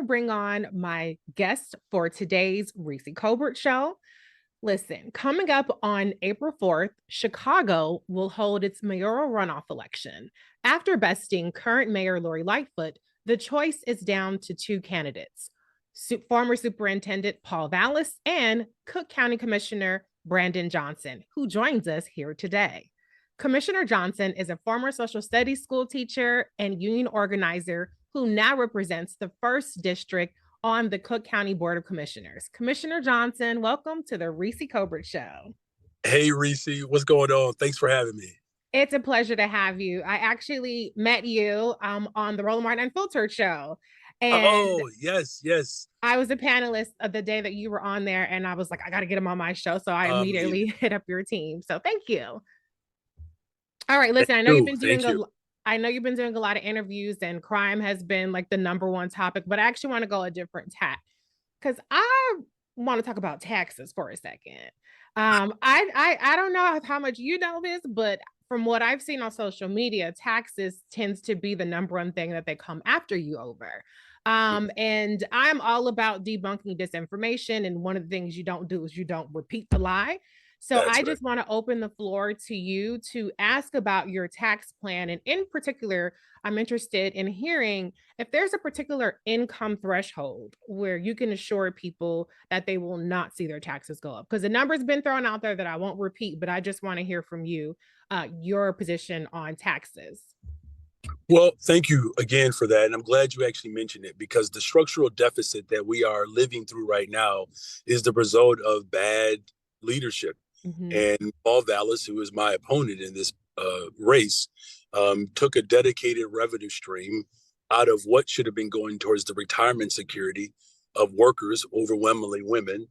to bring on my guest for today's Reecie Colbert show. Listen, coming up on April 4th, Chicago will hold its mayoral runoff election. After besting current Mayor Lori Lightfoot, the choice is down to two candidates, former Superintendent Paul Vallis and Cook County Commissioner Brandon Johnson, who joins us here today. Commissioner Johnson is a former social studies school teacher and union organizer who now represents the first district on the Cook County Board of Commissioners. Commissioner Johnson, welcome to the Reecie Colbert Show. Hey, Reecie, what's going on? Thanks for having me. It's a pleasure to have you. I actually met you on the Roland Martin Unfiltered show. And yes. I was a panelist of the day that you were on there, and I was like, I got to get him on my show. So I immediately hit up your team. So thank you. All right, listen, I know you've been doing a lot of interviews, and crime has been like the number one topic, but I actually want to go a different tack because I want to talk about taxes for a second. I don't know how much you know this, but from what I've seen on social media, taxes tends to be the number one thing that they come after you over. And I'm all about debunking disinformation. And one of the things you don't do is you don't repeat the lie. So I just want to open the floor to you to ask about your tax plan. And in particular, I'm interested in hearing if there's a particular income threshold where you can assure people that they will not see their taxes go up. Because the number's been thrown out there that I won't repeat, but I just want to hear from you, your position on taxes. Well, thank you again for that. And I'm glad you actually mentioned it because the structural deficit that we are living through right now is the result of bad leadership. And Paul Vallis, who is my opponent in this race, took a dedicated revenue stream out of what should have been going towards the retirement security of workers, overwhelmingly women,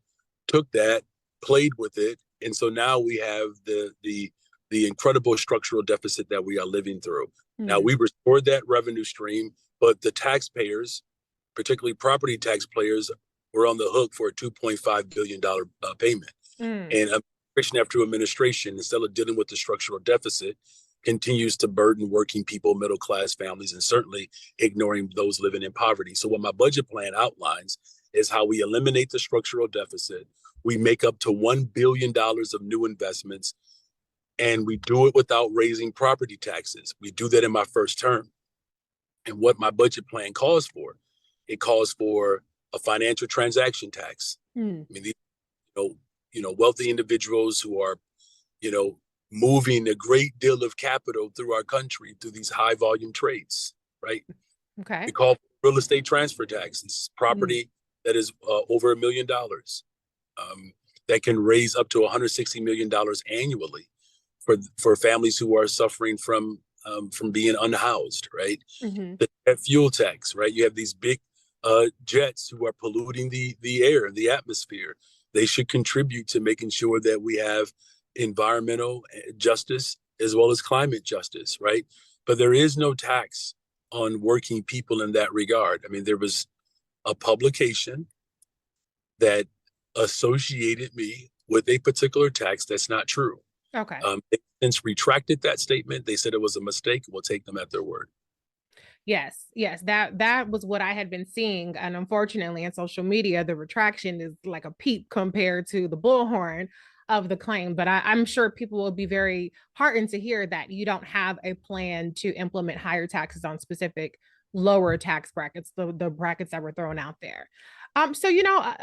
took that, played with it. And so now we have the incredible structural deficit that we are living through. Now, we restored that revenue stream, but the taxpayers, particularly property taxpayers, were on the hook for a $2.5 billion payment. And after administration, instead of dealing with the structural deficit, continues to burden working people, middle class families, and certainly ignoring those living in poverty. So what my budget plan outlines is how we eliminate the structural deficit. We make up to $1 billion of new investments, and we do it without raising property taxes. We do that in my first term. And what my budget plan calls for, it calls for a financial transaction tax. I mean, these, wealthy individuals who are, moving a great deal of capital through our country through these high volume trades, right? Okay. We call real estate transfer taxes, property that is over $1 million, that can raise up to $160 million annually for families who are suffering from being unhoused, right? The fuel tax, right? You have these big jets who are polluting the air, the atmosphere. They should contribute to making sure that we have environmental justice as well as climate justice, right? But there is no tax on working people in that regard. I mean, there was a publication that associated me with a particular tax that's not true. Okay. They since retracted that statement. They said it was a mistake. We'll take them at their word. Yes, that was what I had been seeing. And unfortunately, in social media, the retraction is like a peep compared to the bullhorn of the claim. But I'm sure people will be very heartened to hear that you don't have a plan to implement higher taxes on specific lower tax brackets, the brackets that were thrown out there. So,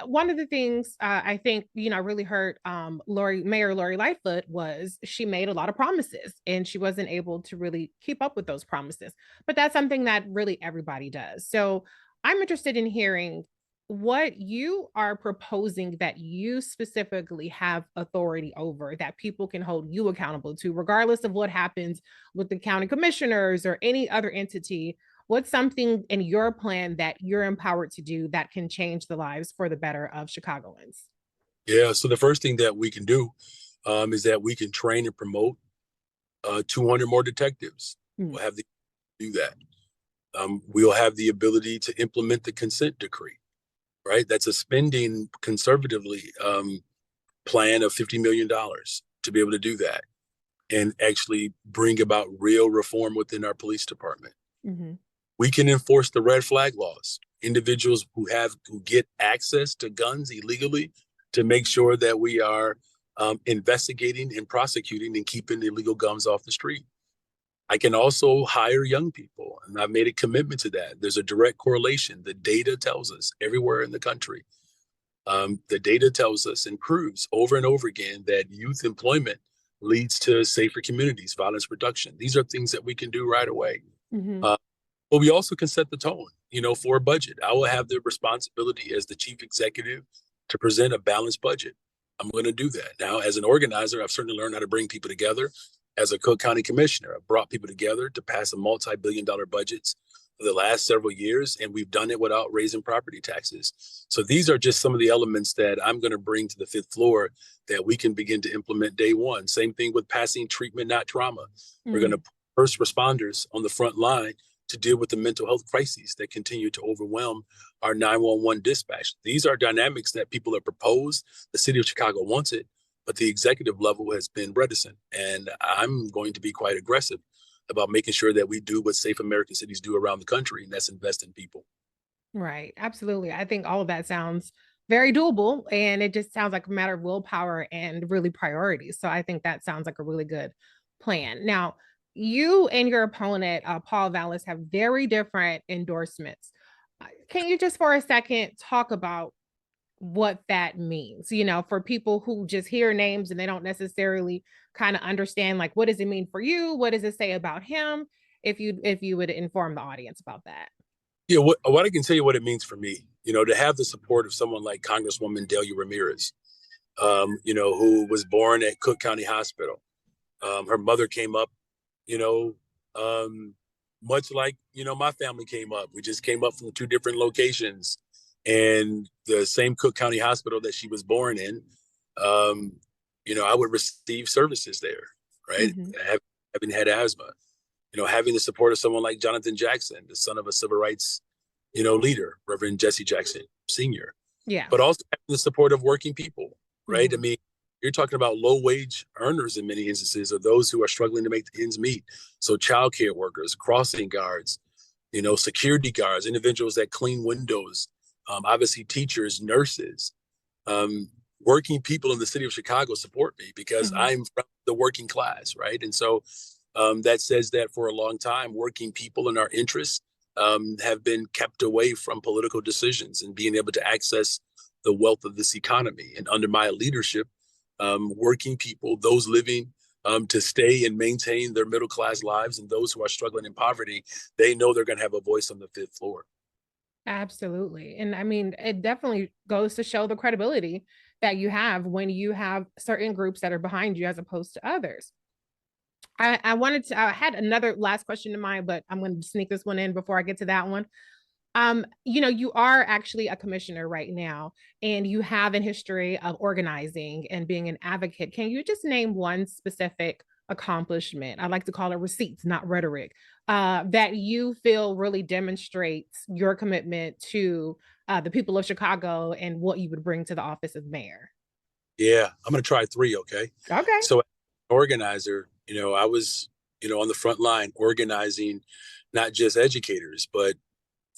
one of the things I think, really hurt Mayor Lori Lightfoot was she made a lot of promises and she wasn't able to really keep up with those promises. But that's something that really everybody does. So I'm interested in hearing what you are proposing that you specifically have authority over that people can hold you accountable to, regardless of what happens with the county commissioners or any other entity. What's something in your plan that you're empowered to do that can change the lives for the better of Chicagoans? Yeah, so the first thing that we can do is that we can train and promote 200 more detectives. We'll have to do that. We'll have the ability to implement the consent decree, right? That's a spending conservatively plan of $50 million to be able to do that and actually bring about real reform within our police department. We can enforce the red flag laws. individuals who get access to guns illegally, to make sure that we are investigating and prosecuting and keeping illegal guns off the street. I can also hire young people, and I've made a commitment to that. There's a direct correlation. The data tells us everywhere in the country. The data tells us and proves over and over again that youth employment leads to safer communities, violence reduction. These are things that we can do right away. Mm-hmm. But we also can set the tone, for a budget. I will have the responsibility as the chief executive to present a balanced budget. I'm going to do that. Now, as an organizer, I've certainly learned how to bring people together. As a Cook County commissioner, I've brought people together to pass a multi-billion-dollar budgets for the last several years, and we've done it without raising property taxes. So these are just some of the elements that I'm going to bring to the fifth floor that we can begin to implement day one. Same thing with passing treatment, not trauma. Mm-hmm. We're going to put first responders on the front line to deal with the mental health crises that continue to overwhelm our 911 dispatch. These are dynamics that people have proposed. The city of Chicago wants it, but the executive level has been reticent. And I'm going to be quite aggressive about making sure that we do what safe American cities do around the country, and that's invest in people. Right. Absolutely. I think all of that sounds very doable, and it just sounds like a matter of willpower and really priorities. So I think that sounds like a really good plan. Now, you and your opponent, Paul Vallis, have very different endorsements. Can you just for a second talk about what that means, for people who just hear names and they don't necessarily kind of understand, like, what does it mean for you? What does it say about him? If you would inform the audience about that. Yeah, what I can tell you what it means for me, to have the support of someone like Congresswoman Delia Ramirez, who was born at Cook County Hospital. Her mother came up, much like, my family came up. We just came up from two different locations, and the same Cook County Hospital that she was born in, I would receive services there, right? Mm-hmm. Having had asthma, having the support of someone like Jonathan Jackson, the son of a civil rights, leader, Reverend Jesse Jackson Sr. Yeah. But also having the support of working people, right? Mm-hmm. I mean, you're talking about low wage earners in many instances, or those who are struggling to make the ends meet. So childcare workers, crossing guards, security guards, individuals that clean windows, obviously teachers, nurses, working people in the city of Chicago support me because mm-hmm. I'm from the working class, right? And so that says that for a long time, working people and our interests have been kept away from political decisions and being able to access the wealth of this economy. And under my leadership, working people, those living to stay and maintain their middle class lives, and those who are struggling in poverty, they know they're going to have a voice on the fifth floor. Absolutely. And I mean, it definitely goes to show the credibility that you have when you have certain groups that are behind you as opposed to others. I had another last question in mind, but I'm going to sneak this one in before I get to that one. You are actually a commissioner right now, and you have a history of organizing and being an advocate. Can you just name one specific accomplishment? I like to call it receipts, not rhetoric, that you feel really demonstrates your commitment to the people of Chicago and what you would bring to the office of mayor? Yeah, I'm going to try three. Okay. Okay. So, organizer, I was, on the front line organizing not just educators, but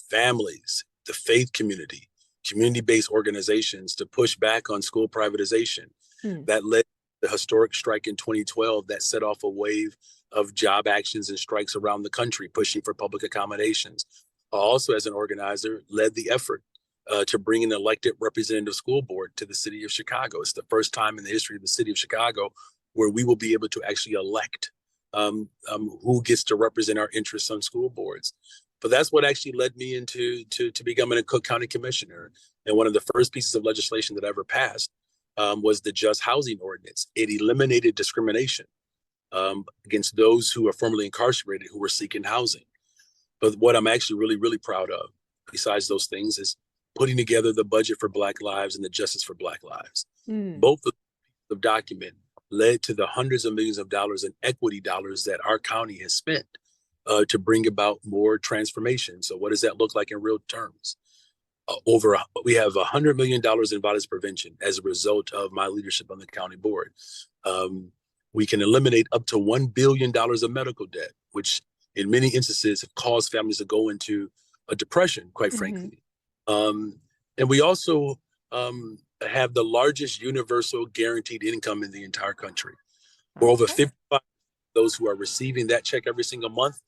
families, the faith community, community-based organizations to push back on school privatization. That led to the historic strike in 2012 that set off a wave of job actions and strikes around the country, pushing for public accommodations. Also, as an organizer, led the effort to bring an elected representative school board to the city of Chicago. It's the first time in the history of the city of Chicago where we will be able to actually elect who gets to represent our interests on school boards. But that's what actually led me into to becoming a Cook County commissioner. And one of the first pieces of legislation that I ever passed was the Just Housing Ordinance. It eliminated discrimination against those who are formerly incarcerated who were seeking housing. But what I'm actually really, really proud of, besides those things, is putting together the budget for Black lives and the Justice for Black lives. Both of the document led to the hundreds of millions of dollars in equity dollars that our county has spent to bring about more transformation. So what does that look like in real terms? We have $100 million in violence prevention as a result of my leadership on the county board. We can eliminate up to $1 billion of medical debt, which in many instances have caused families to go into a depression, quite frankly. And we also have the largest universal guaranteed income in the entire country. For over 55 those who are receiving that check every single month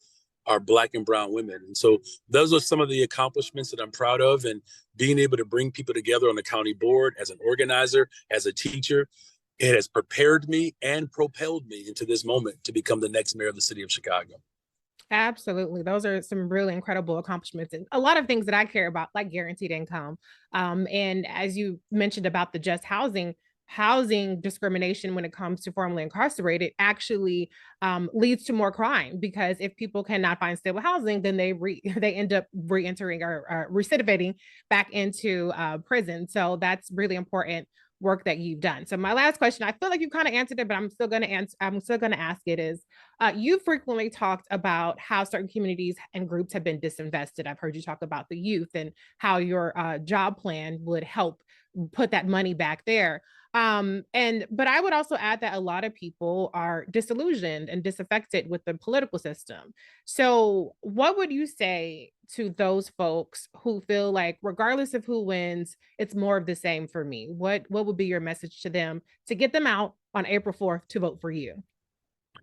are Black and brown women. And so those are some of the accomplishments that I'm proud of, and being able to bring people together on the county board as an organizer, as a teacher, it has prepared me and propelled me into this moment to become the next mayor of the city of Chicago. Absolutely. Those are some really incredible accomplishments and a lot of things that I care about, like guaranteed income. And as you mentioned about the just housing discrimination when it comes to formerly incarcerated actually leads to more crime, because if people cannot find stable housing, then they end up re-entering or recidivating back into prison. So that's really important work that you've done. So my last question, I feel like you kind of answered it, but I'm still going to answer. I'm still going to ask it is, you frequently talked about how certain communities and groups have been disinvested. I've heard you talk about the youth and how your job plan would help put that money back there. But I would also add that a lot of people are disillusioned and disaffected with the political system. So what would you say to those folks who feel like regardless of who wins, it's more of the same for me? What would be your message to them to get them out on April 4th to vote for you?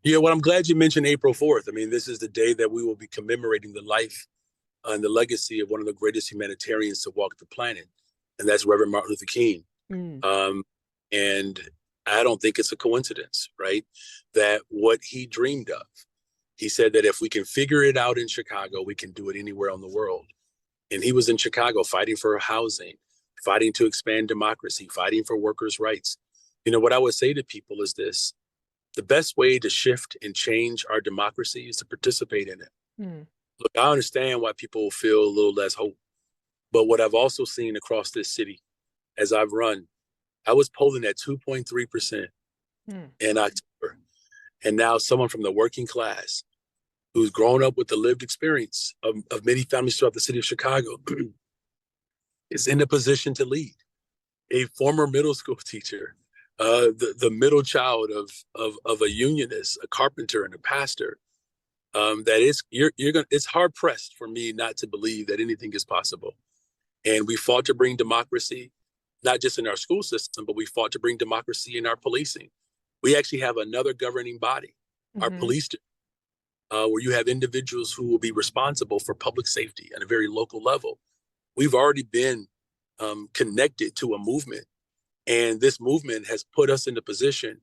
Yeah, well, I'm glad you mentioned April 4th. I mean, this is the day that we will be commemorating the life and the legacy of one of the greatest humanitarians to walk the planet, and that's Reverend Martin Luther King. Mm. And I don't think it's a coincidence, right? That what he dreamed of, he said that if we can figure it out in Chicago, we can do it anywhere in the world. And he was in Chicago fighting for housing, fighting to expand democracy, fighting for workers' rights. You know, what I would say to people is this: the best way to shift and change our democracy is to participate in it. Mm. Look, I understand why people feel a little less hope, but what I've also seen across this city as I've run, I was polling at 2.3% in October. And now someone from the working class who's grown up with the lived experience of many families throughout the city of Chicago is in a position to lead. A former middle school teacher, the middle child of a unionist, a carpenter, and a pastor. That is, you're gonna. It's hard pressed for me not to believe that anything is possible. And we fought to bring democracy, not just in our school system, but we fought to bring democracy in our policing. We actually have another governing body, our police, where you have individuals who will be responsible for public safety at a very local level. We've already been connected to a movement, and this movement has put us in a position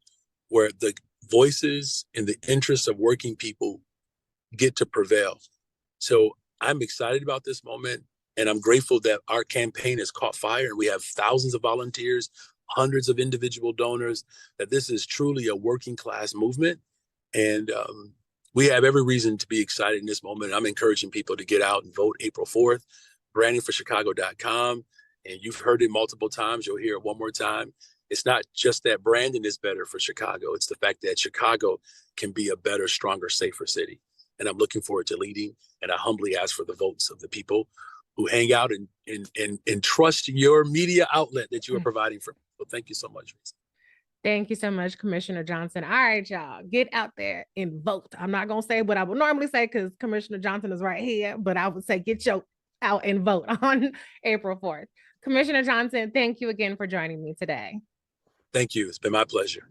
where the voices and the interests of working people get to prevail. So I'm excited about this moment, and I'm grateful that our campaign has caught fire and we have thousands of volunteers, hundreds of individual donors, that this is truly a working class movement. And we have every reason to be excited in this moment. I'm encouraging people to get out and vote April 4th, brandingforchicago.com. And you've heard it multiple times. You'll hear it one more time. It's not just that branding is better for Chicago. It's the fact that Chicago can be a better, stronger, safer city. And I'm looking forward to leading. And I humbly ask for the votes of the people who hang out and trust your media outlet that you are providing for. So thank you so much. Thank you so much, Commissioner Johnson. All right, y'all, get out there and vote. I'm not going to say what I would normally say because Commissioner Johnson is right here, but I would say get your out and vote on April 4th. Commissioner Johnson, thank you again for joining me today. Thank you. It's been my pleasure.